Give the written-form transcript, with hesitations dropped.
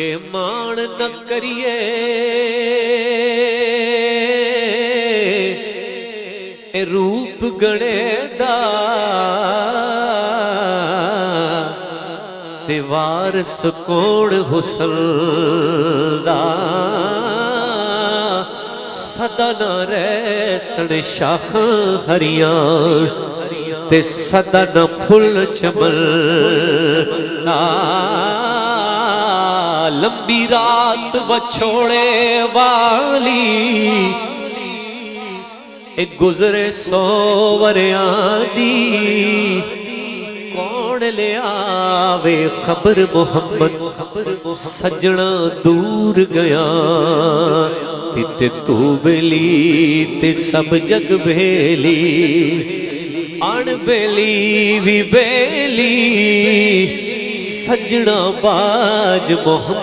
के मान न करिए रूप गणे दा ते वारस कोण हुसन दा सदा न रैसन शाख हरियां ते सदा न फुल चमन लंबी रात वछोड़े वाली एक गुजरे 100 वरियां दी कौन ले आवे खबर मोहम्मद सजना दूर गया ते तू बेली ते सब जग बेली अण बेली भी बेली सजना बाज मोहम्मद